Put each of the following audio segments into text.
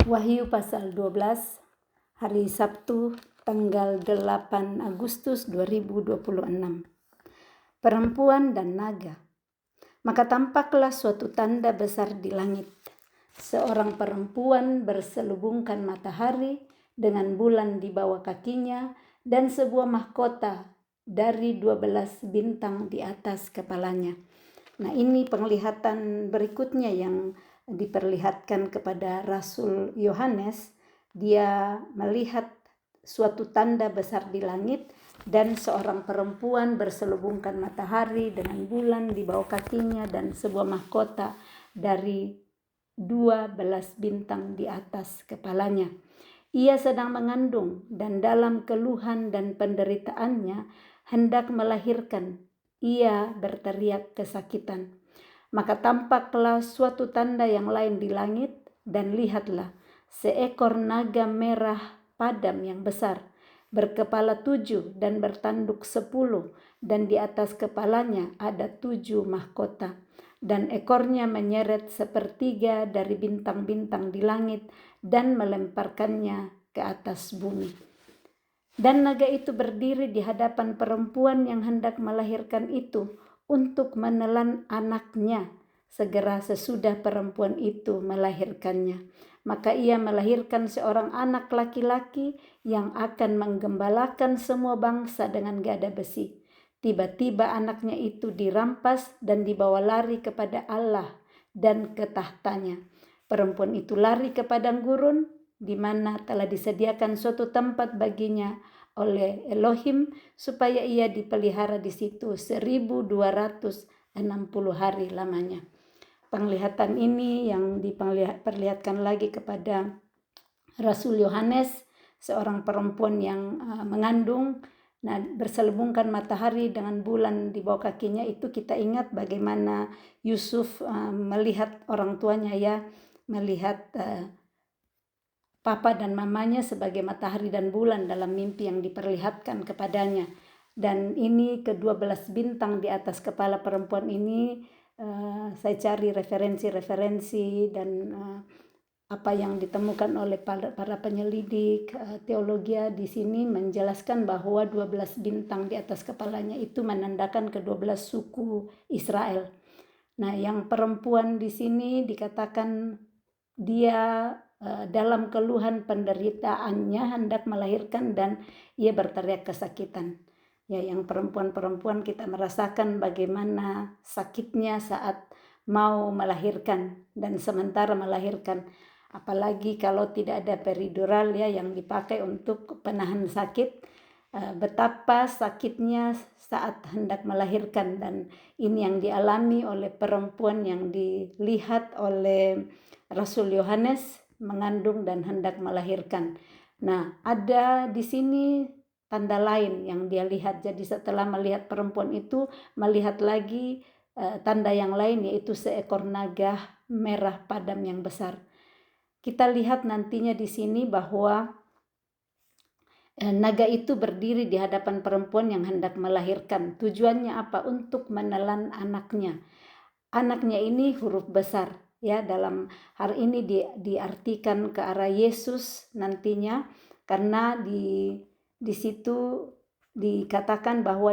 Wahyu pasal 12, hari Sabtu tanggal 8 Agustus 2026. Perempuan dan naga. Maka tampaklah suatu tanda besar di langit. Seorang perempuan berselubungkan matahari dengan bulan di bawah kakinya dan sebuah mahkota dari 12 bintang di atas kepalanya. Nah, ini penglihatan berikutnya yang diperlihatkan kepada Rasul Yohanes. Dia melihat suatu tanda besar di langit dan seorang perempuan berselubungkan matahari dengan bulan di bawah kakinya dan sebuah mahkota dari 12 bintang di atas kepalanya. Ia sedang mengandung dan dalam keluhan dan penderitaannya hendak melahirkan. Ia berteriak kesakitan. Maka tampaklah suatu tanda yang lain di langit, dan lihatlah, seekor naga merah padam yang besar, berkepala 7 dan bertanduk 10, dan di atas kepalanya ada 7 mahkota. Dan ekornya menyeret sepertiga dari bintang-bintang di langit dan melemparkannya ke atas bumi. Dan naga itu berdiri di hadapan perempuan yang hendak melahirkan itu untuk menelan anaknya segera sesudah perempuan itu melahirkannya. Maka ia melahirkan seorang anak laki-laki yang akan menggembalakan semua bangsa dengan gada besi. Tiba-tiba anaknya itu dirampas dan dibawa lari kepada Allah dan ke tahtanya. Perempuan itu lari ke padang gurun di mana telah disediakan suatu tempat baginya oleh Elohim supaya ia dipelihara di situ 1260 hari lamanya. Penglihatan ini yang diperlihatkan lagi kepada Rasul Yohanes, seorang perempuan yang mengandung. Nah, berselubungkan matahari dengan bulan di bawah kakinya itu kita ingat bagaimana Yusuf melihat orang tuanya, ya, melihat papa dan mamanya sebagai matahari dan bulan dalam mimpi yang diperlihatkan kepadanya. Dan ini ke-12 bintang di atas kepala perempuan ini, saya cari referensi-referensi dan apa yang ditemukan oleh para penyelidik teologi di sini menjelaskan bahwa 12 bintang di atas kepalanya itu menandakan ke-12 suku Israel. Nah, yang perempuan di sini dikatakan dia dalam keluhan penderitaannya hendak melahirkan dan ia berteriak kesakitan. Ya, yang perempuan-perempuan kita merasakan bagaimana sakitnya saat mau melahirkan dan sementara melahirkan. Apalagi kalau tidak ada peridural, ya, yang dipakai untuk penahan sakit, betapa sakitnya saat hendak melahirkan. Dan ini yang dialami oleh perempuan yang dilihat oleh Rasul Yohanes mengandung dan hendak melahirkan. Nah, ada di sini tanda lain yang dia lihat. Jadi setelah melihat perempuan itu, melihat lagi tanda yang lain, yaitu seekor naga merah padam yang besar. Kita lihat nantinya di sini bahwa naga itu berdiri di hadapan perempuan yang hendak melahirkan. Tujuannya apa? Untuk menelan anaknya. Anaknya ini huruf besar, ya, dalam hari ini diartikan ke arah Yesus nantinya, karena di situ dikatakan bahwa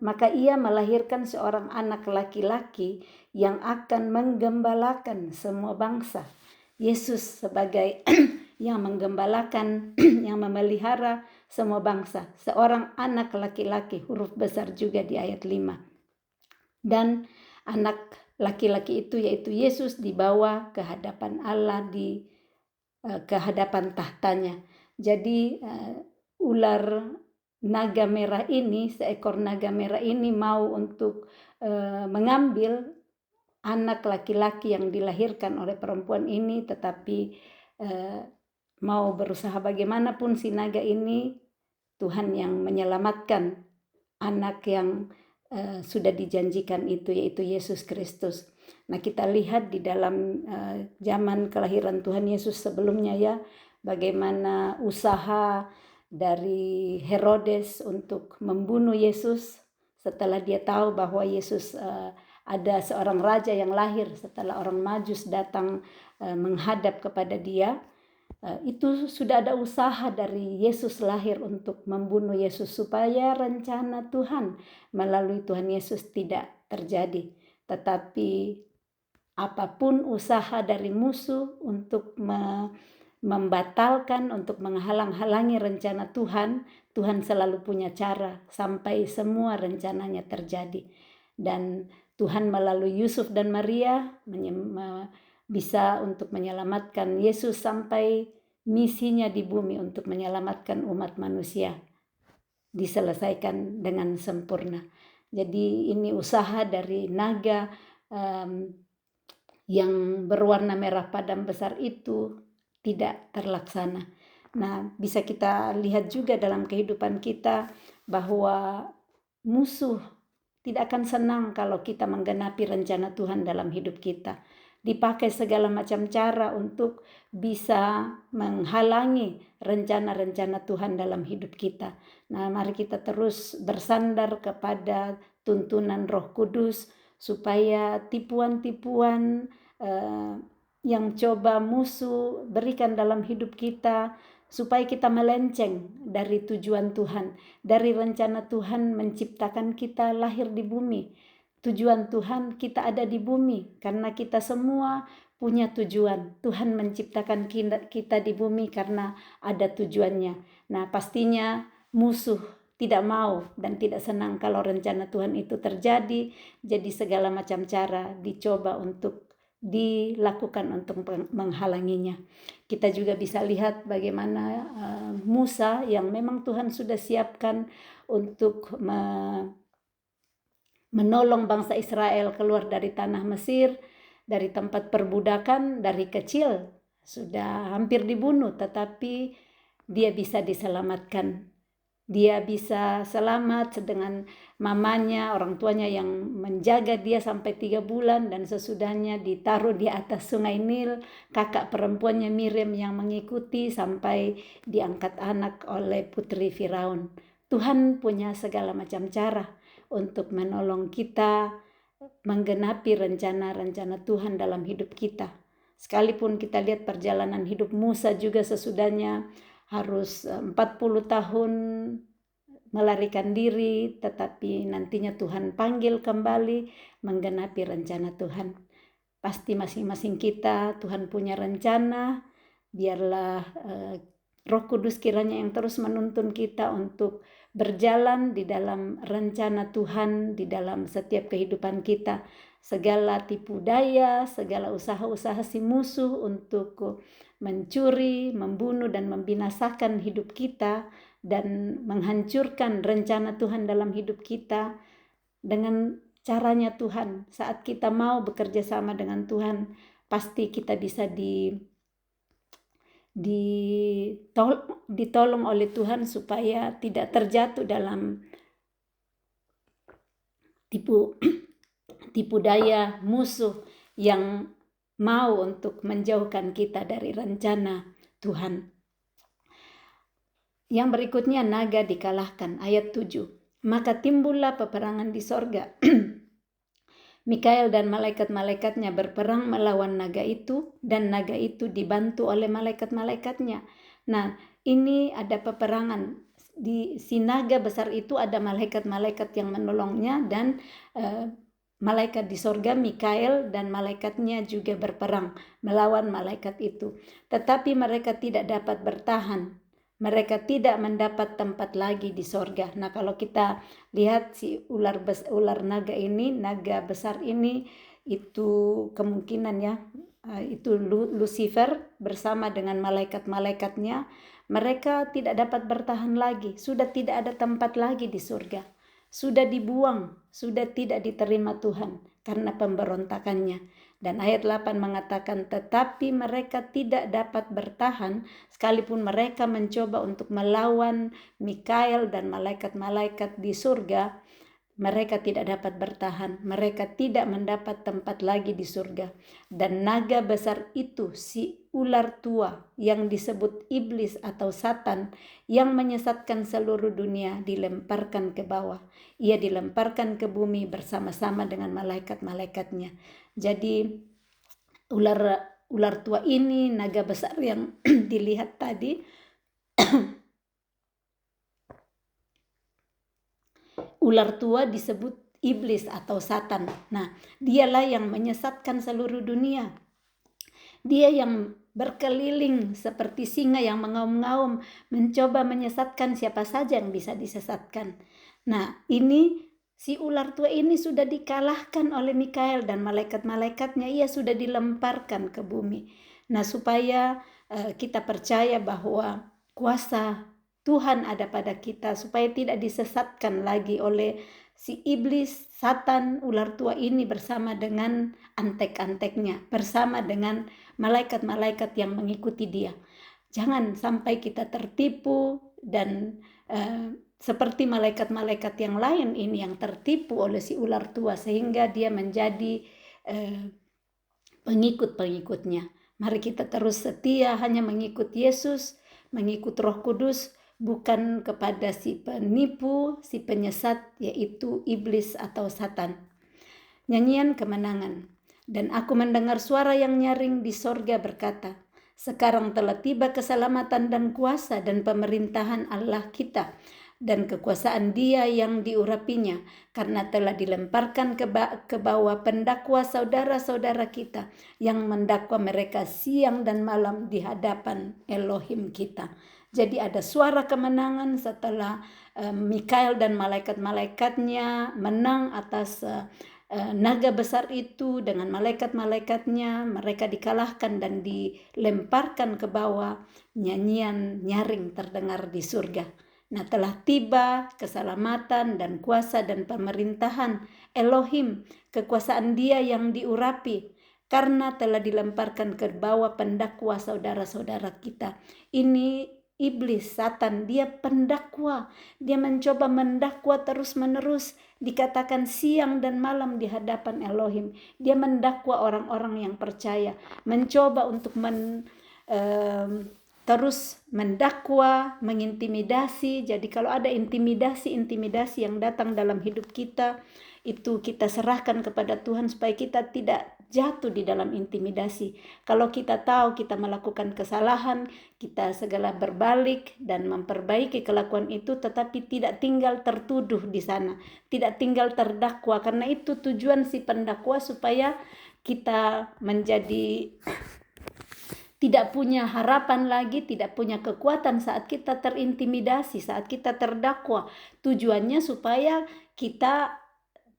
maka ia melahirkan seorang anak laki-laki yang akan menggembalakan semua bangsa. Yesus sebagai yang menggembalakan, yang memelihara semua bangsa. Seorang anak laki-laki, huruf besar juga di ayat 5. Dan anak laki-laki itu yaitu Yesus dibawa ke hadapan Allah, ke hadapan tahtanya. Jadi ular naga merah ini, seekor naga merah ini mau untuk mengambil anak laki-laki yang dilahirkan oleh perempuan ini, tetapi mau berusaha bagaimanapun si naga ini, Tuhan yang menyelamatkan anak yang sudah dijanjikan itu, yaitu Yesus Kristus. Nah, kita lihat di dalam zaman kelahiran Tuhan Yesus sebelumnya, ya, bagaimana usaha dari Herodes untuk membunuh Yesus setelah dia tahu bahwa Yesus ada seorang raja yang lahir setelah orang Majus datang menghadap kepada dia. Itu sudah ada usaha dari Yesus lahir untuk membunuh Yesus supaya rencana Tuhan melalui Tuhan Yesus tidak terjadi. Tetapi apapun usaha dari musuh untuk membatalkan, untuk menghalang-halangi rencana Tuhan, Tuhan selalu punya cara sampai semua rencananya terjadi. Dan Tuhan melalui Yusuf dan Maria bisa untuk menyelamatkan Yesus sampai misinya di bumi untuk menyelamatkan umat manusia diselesaikan dengan sempurna. Jadi ini usaha dari naga yang berwarna merah padam besar itu tidak terlaksana. Nah, bisa kita lihat juga dalam kehidupan kita bahwa musuh tidak akan senang kalau kita menggenapi rencana Tuhan dalam hidup kita. Dipakai segala macam cara untuk bisa menghalangi rencana-rencana Tuhan dalam hidup kita. Nah, mari kita terus bersandar kepada tuntunan Roh Kudus supaya tipuan-tipuan yang coba musuh berikan dalam hidup kita, supaya kita melenceng dari tujuan Tuhan, dari rencana Tuhan menciptakan kita lahir di bumi. Tujuan Tuhan kita ada di bumi karena kita semua punya tujuan. Tuhan menciptakan kita di bumi karena ada tujuannya. Nah, pastinya musuh tidak mau dan tidak senang kalau rencana Tuhan itu terjadi. Jadi segala macam cara dicoba untuk dilakukan untuk menghalanginya. Kita juga bisa lihat bagaimana Musa yang memang Tuhan sudah siapkan untuk menolong bangsa Israel keluar dari tanah Mesir, dari tempat perbudakan, dari kecil sudah hampir dibunuh, tetapi dia bisa diselamatkan. Dia bisa selamat dengan mamanya, orang tuanya yang menjaga dia sampai 3 bulan, dan sesudahnya ditaruh di atas sungai Nil, kakak perempuannya Miriam yang mengikuti sampai diangkat anak oleh putri Firaun. Tuhan punya segala macam cara untuk menolong kita menggenapi rencana-rencana Tuhan dalam hidup kita. Sekalipun kita lihat perjalanan hidup Musa juga sesudahnya harus 40 tahun melarikan diri, tetapi nantinya Tuhan panggil kembali menggenapi rencana Tuhan. Pasti masing-masing kita Tuhan punya rencana. Biarlah Roh Kudus kiranya yang terus menuntun kita untuk berjalan di dalam rencana Tuhan di dalam setiap kehidupan kita. Segala tipu daya, segala usaha-usaha si musuh untuk mencuri, membunuh dan membinasakan hidup kita dan menghancurkan rencana Tuhan dalam hidup kita dengan caranya Tuhan. Saat kita mau bekerja sama dengan Tuhan, pasti kita bisa ditolong oleh Tuhan supaya tidak terjatuh dalam tipu daya musuh yang mau untuk menjauhkan kita dari rencana Tuhan. Yang berikutnya, naga dikalahkan, ayat 7. Maka timbullah peperangan di sorga. Mikael dan malaikat-malaikatnya berperang melawan naga itu, dan naga itu dibantu oleh malaikat-malaikatnya. Nah, ini ada peperangan. Di si naga besar itu ada malaikat-malaikat yang menolongnya, dan malaikat di sorga, Mikael dan malaikatnya juga berperang melawan malaikat itu. Tetapi mereka tidak dapat bertahan. Mereka tidak mendapat tempat lagi di sorga. Nah, kalau kita lihat si ular naga ini, naga besar ini, itu kemungkinan ya, itu Lucifer bersama dengan malaikat-malaikatnya, mereka tidak dapat bertahan lagi. Sudah tidak ada tempat lagi di surga. Sudah dibuang, sudah tidak diterima Tuhan karena pemberontakannya. Dan ayat 8 mengatakan, tetapi mereka tidak dapat bertahan sekalipun mereka mencoba untuk melawan Mikael dan malaikat-malaikat di surga. mereka tidak dapat bertahan, mereka tidak mendapat tempat lagi di surga. Dan naga besar itu, si ular tua yang disebut iblis atau Satan, yang menyesatkan seluruh dunia, dilemparkan ke bawah. Ia dilemparkan ke bumi bersama-sama dengan malaikat-malaikatnya. Jadi ular tua ini, naga besar yang dilihat tadi, ular tua disebut iblis atau Satan. Nah, dialah yang menyesatkan seluruh dunia. Dia yang berkeliling seperti singa yang mengaum-ngaum, mencoba menyesatkan siapa saja yang bisa disesatkan. Nah, ini si ular tua ini sudah dikalahkan oleh Mikael dan malaikat-malaikatnya. Ia sudah dilemparkan ke bumi. Nah, supaya kita percaya bahwa kuasa Tuhan ada pada kita, supaya tidak disesatkan lagi oleh si iblis, Satan, ular tua ini bersama dengan antek-anteknya, bersama dengan malaikat-malaikat yang mengikuti dia. Jangan sampai kita tertipu dan seperti malaikat-malaikat yang lain ini yang tertipu oleh si ular tua sehingga dia menjadi pengikut-pengikutnya. Mari kita terus setia hanya mengikut Yesus, mengikut Roh Kudus, bukan kepada si penipu, si penyesat, yaitu iblis atau Satan. Nyanyian kemenangan. Dan aku mendengar suara yang nyaring di sorga berkata, sekarang telah tiba keselamatan dan kuasa dan pemerintahan Allah kita, dan kekuasaan Dia yang diurapinya, karena telah dilemparkan ke bawah pendakwa saudara-saudara kita yang mendakwa mereka siang dan malam di hadapan Elohim kita. Jadi ada suara kemenangan setelah Mikael dan malaikat-malaikatnya menang atas naga besar itu dengan malaikat-malaikatnya. Mereka dikalahkan dan dilemparkan ke bawah. Nyanyian nyaring terdengar di surga. Nah, telah tiba keselamatan dan kuasa dan pemerintahan Elohim, kekuasaan Dia yang diurapi, karena telah dilemparkan ke bawah pendakwa saudara-saudara kita. Ini iblis, Satan, dia pendakwa. Dia mencoba mendakwa terus-menerus, dikatakan siang dan malam di hadapan Elohim. Dia mendakwa orang-orang yang percaya, mencoba untuk terus mendakwa, mengintimidasi. Jadi kalau ada intimidasi yang datang dalam hidup kita, itu kita serahkan kepada Tuhan supaya kita tidak jatuh di dalam intimidasi. Kalau kita tahu kita melakukan kesalahan, kita segala berbalik dan memperbaiki kelakuan itu, tetapi tidak tinggal tertuduh di sana, tidak tinggal terdakwa. Karena itu tujuan si pendakwa supaya kita menjadi tidak punya harapan lagi, tidak punya kekuatan saat kita terintimidasi, saat kita terdakwa. Tujuannya supaya kita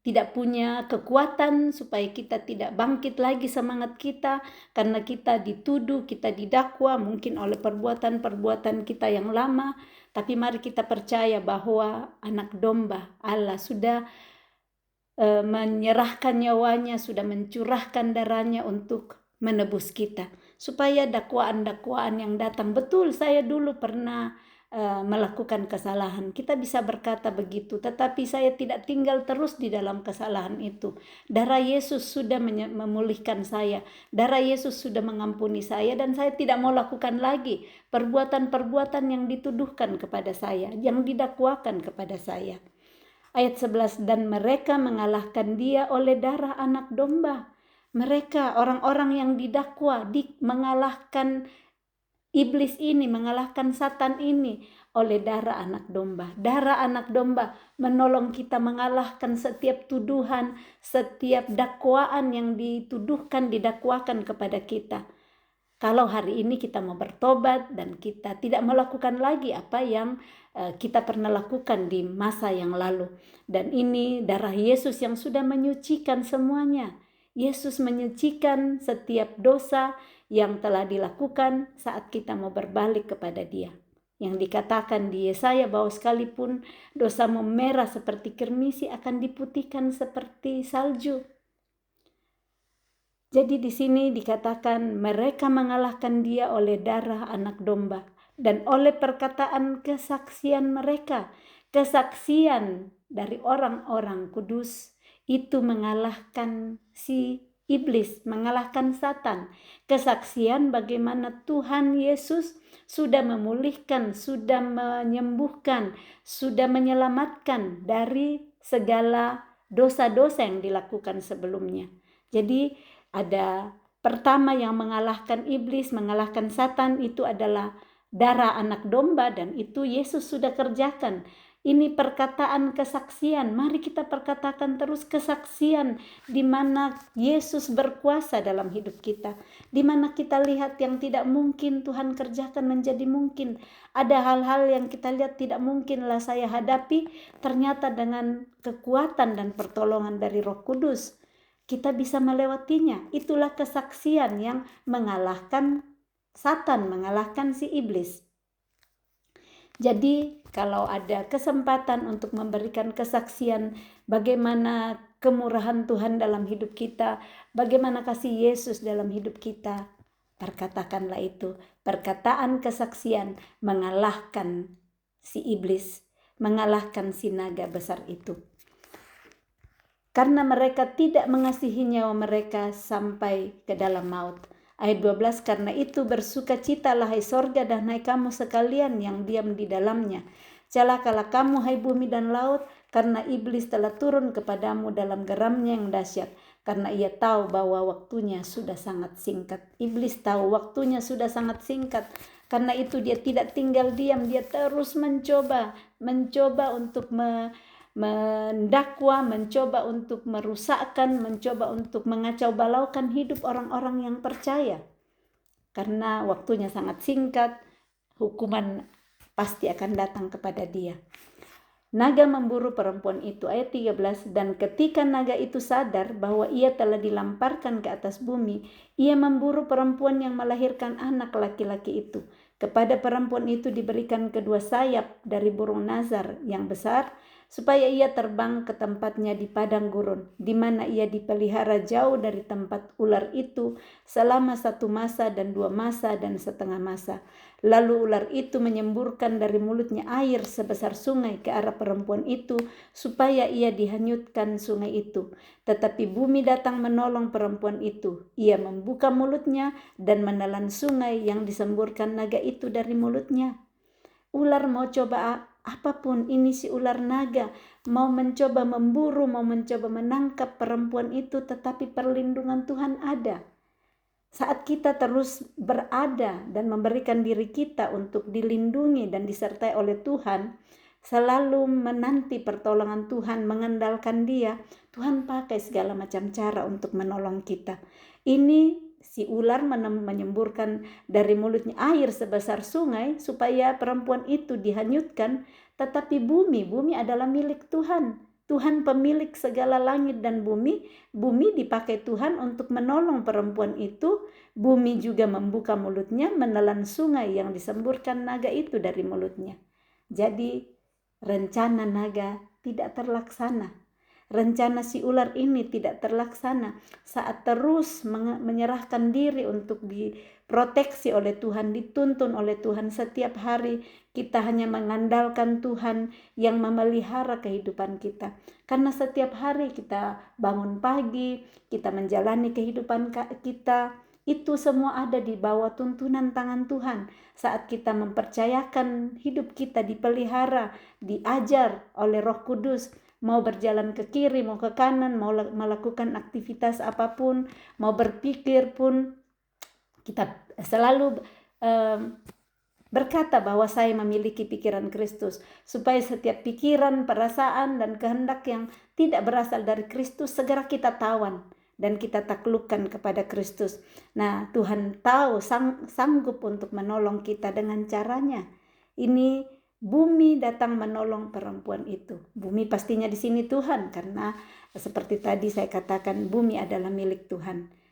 tidak punya kekuatan, supaya kita tidak bangkit lagi semangat kita, karena kita dituduh, kita didakwa mungkin oleh perbuatan-perbuatan kita yang lama. Tapi mari kita percaya bahwa anak domba Allah sudah menyerahkan nyawanya, sudah mencurahkan darahnya untuk menebus kita, supaya dakwaan-dakwaan yang datang, betul saya dulu pernah melakukan kesalahan, kita bisa berkata begitu, tetapi saya tidak tinggal terus di dalam kesalahan itu. Darah Yesus sudah memulihkan saya, darah Yesus sudah mengampuni saya, dan saya tidak mau lakukan lagi perbuatan-perbuatan yang dituduhkan kepada saya, yang didakwakan kepada saya. Ayat 11, dan mereka mengalahkan Dia oleh darah anak domba. Mereka, orang-orang yang didakwa, mengalahkan iblis ini, mengalahkan Satan ini oleh darah anak domba. Darah anak domba menolong kita mengalahkan setiap tuduhan, setiap dakwaan yang didakwakan kepada kita. Kalau hari ini kita mau bertobat dan kita tidak melakukan lagi apa yang kita pernah lakukan di masa yang lalu. Dan ini darah Yesus yang sudah menyucikan semuanya. Yesus menyucikan setiap dosa yang telah dilakukan saat kita mau berbalik kepada Dia. Yang dikatakan di Yesaya bahwa sekalipun dosamu merah seperti kirmisi akan diputihkan seperti salju. Jadi di sini dikatakan mereka mengalahkan Dia oleh darah anak domba dan oleh perkataan kesaksian mereka. Kesaksian dari orang-orang kudus itu mengalahkan si iblis, mengalahkan Satan. Kesaksian bagaimana Tuhan Yesus sudah memulihkan, sudah menyembuhkan, sudah menyelamatkan dari segala dosa-dosa yang dilakukan sebelumnya. Jadi ada pertama yang mengalahkan iblis, mengalahkan Satan itu adalah darah anak domba, dan itu Yesus sudah kerjakan. Ini perkataan kesaksian. Mari kita perkatakan terus kesaksian di mana Yesus berkuasa dalam hidup kita. Di mana kita lihat yang tidak mungkin Tuhan kerjakan menjadi mungkin. Ada hal-hal yang kita lihat tidak mungkinlah saya hadapi, ternyata dengan kekuatan dan pertolongan dari Roh Kudus kita bisa melewatinya. Itulah kesaksian yang mengalahkan Satan, mengalahkan si iblis. Jadi kalau ada kesempatan untuk memberikan kesaksian bagaimana kemurahan Tuhan dalam hidup kita, bagaimana kasih Yesus dalam hidup kita, perkatakanlah itu. Perkataan kesaksian mengalahkan si iblis, mengalahkan si naga besar itu. Karena mereka tidak mengasihi nyawa mereka sampai ke dalam maut. Ayat 12, karena itu bersukacitalah hai sorga dan hai kamu sekalian yang diam di dalamnya. Celakalah kamu hai bumi dan laut, karena iblis telah turun kepadamu dalam geramnya yang dahsyat. Karena ia tahu bahwa waktunya sudah sangat singkat. Iblis tahu waktunya sudah sangat singkat. Karena itu dia tidak tinggal diam, dia terus mencoba untuk mendakwa, mencoba untuk merusakkan, mencoba untuk mengacau balaukan hidup orang-orang yang percaya. Karena waktunya sangat singkat, hukuman pasti akan datang kepada dia. Naga memburu perempuan itu, ayat 13, dan ketika naga itu sadar bahwa ia telah dilamparkan ke atas bumi, ia memburu perempuan yang melahirkan anak laki-laki itu. Kepada perempuan itu diberikan kedua sayap dari burung nazar yang besar, supaya ia terbang ke tempatnya di padang gurun, di mana ia dipelihara jauh dari tempat ular itu selama 1 masa dan 2 masa dan setengah masa. Lalu ular itu menyemburkan dari mulutnya air sebesar sungai ke arah perempuan itu, supaya ia dihanyutkan sungai itu. Tetapi bumi datang menolong perempuan itu. Ia membuka mulutnya dan menelan sungai yang disemburkan naga itu dari mulutnya. Ular mau coba apapun, ini si ular naga mau mencoba memburu, mau mencoba menangkap perempuan itu, tetapi perlindungan Tuhan ada. Saat kita terus berada dan memberikan diri kita untuk dilindungi dan disertai oleh Tuhan, selalu menanti pertolongan Tuhan, mengandalkan Dia, Tuhan pakai segala macam cara untuk menolong kita. Ini si ular menyemburkan dari mulutnya air sebesar sungai supaya perempuan itu dihanyutkan, tetapi bumi adalah milik Tuhan. Tuhan pemilik segala langit dan bumi. Bumi dipakai Tuhan untuk menolong perempuan itu. Bumi juga membuka mulutnya, menelan sungai yang disemburkan naga itu dari mulutnya. Jadi rencana naga tidak terlaksana. Rencana si ular ini tidak terlaksana saat terus menyerahkan diri untuk diproteksi oleh Tuhan, dituntun oleh Tuhan. Setiap hari kita hanya mengandalkan Tuhan yang memelihara kehidupan kita. Karena setiap hari kita bangun pagi, kita menjalani kehidupan kita, itu semua ada di bawah tuntunan tangan Tuhan. Saat kita mempercayakan hidup kita dipelihara, diajar oleh Roh Kudus, mau berjalan ke kiri, mau ke kanan, mau melakukan aktivitas apapun, mau berpikir pun, kita selalu berkata bahwa saya memiliki pikiran Kristus, supaya setiap pikiran, perasaan, dan kehendak yang tidak berasal dari Kristus segera kita tawan dan kita taklukkan kepada Kristus. Nah, Tuhan tahu sanggup untuk menolong kita dengan caranya. Ini bumi datang menolong perempuan itu. Bumi pastinya di sini Tuhan, karena seperti tadi saya katakan bumi adalah milik Tuhan.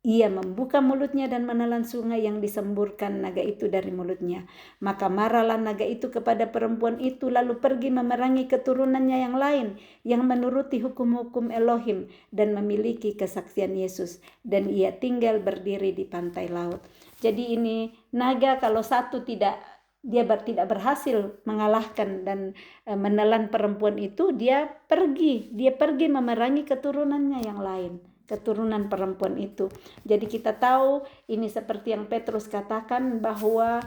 Ia membuka mulutnya dan menelan sungai yang disemburkan naga itu dari mulutnya. Maka marahlah naga itu kepada perempuan itu, lalu pergi memerangi keturunannya yang lain, yang menuruti hukum-hukum Elohim dan memiliki kesaksian Yesus. Dan ia tinggal berdiri di pantai laut. Jadi ini naga kalau satu tidak dia tidak berhasil mengalahkan dan menelan perempuan itu, dia pergi memerangi keturunannya yang lain, keturunan perempuan itu. Jadi kita tahu ini seperti yang Petrus katakan bahwa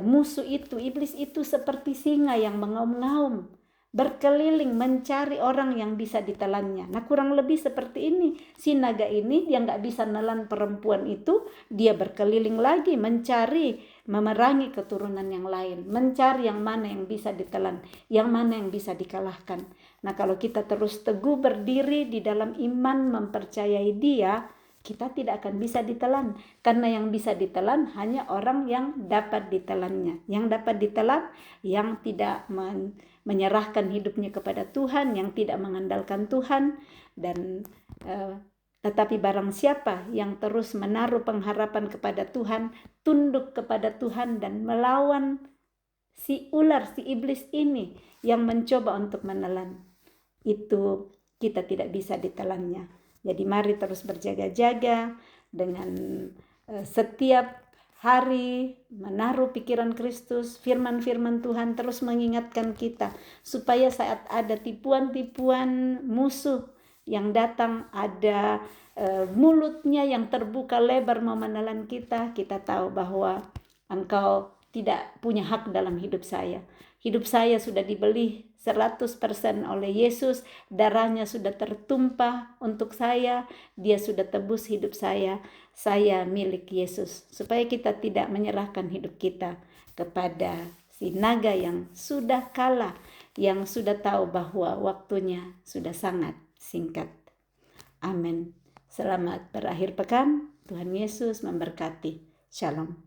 musuh itu, iblis itu seperti singa yang mengaum-ngaum, berkeliling mencari orang yang bisa ditelannya. Nah, kurang lebih seperti ini. Si naga ini dia nggak bisa nelan perempuan itu, dia berkeliling lagi mencari, memerangi keturunan yang lain, mencari yang mana yang bisa ditelan, yang mana yang bisa dikalahkan. Nah, kalau kita terus teguh berdiri di dalam iman, mempercayai Dia, kita tidak akan bisa ditelan, karena yang bisa ditelan hanya orang yang dapat ditelannya. Yang dapat ditelan yang tidak menyerahkan hidupnya kepada Tuhan, yang tidak mengandalkan Tuhan, dan tetapi barang siapa yang terus menaruh pengharapan kepada Tuhan, tunduk kepada Tuhan dan melawan si ular, si iblis ini yang mencoba untuk menelan, itu kita tidak bisa ditelannya. Jadi mari terus berjaga-jaga dengan setiap hari menaruh pikiran Kristus, firman-firman Tuhan terus mengingatkan kita supaya saat ada tipuan-tipuan musuh yang datang, ada mulutnya yang terbuka lebar mau menelan kita tahu bahwa Engkau tidak punya hak dalam hidup saya. Hidup saya sudah dibeli 100% oleh Yesus, darahnya sudah tertumpah untuk saya, Dia sudah tebus hidup saya milik Yesus. Supaya kita tidak menyerahkan hidup kita kepada si naga yang sudah kalah, yang sudah tahu bahwa waktunya sudah sangat singkat. Amin. Selamat berakhir pekan, Tuhan Yesus memberkati. Shalom.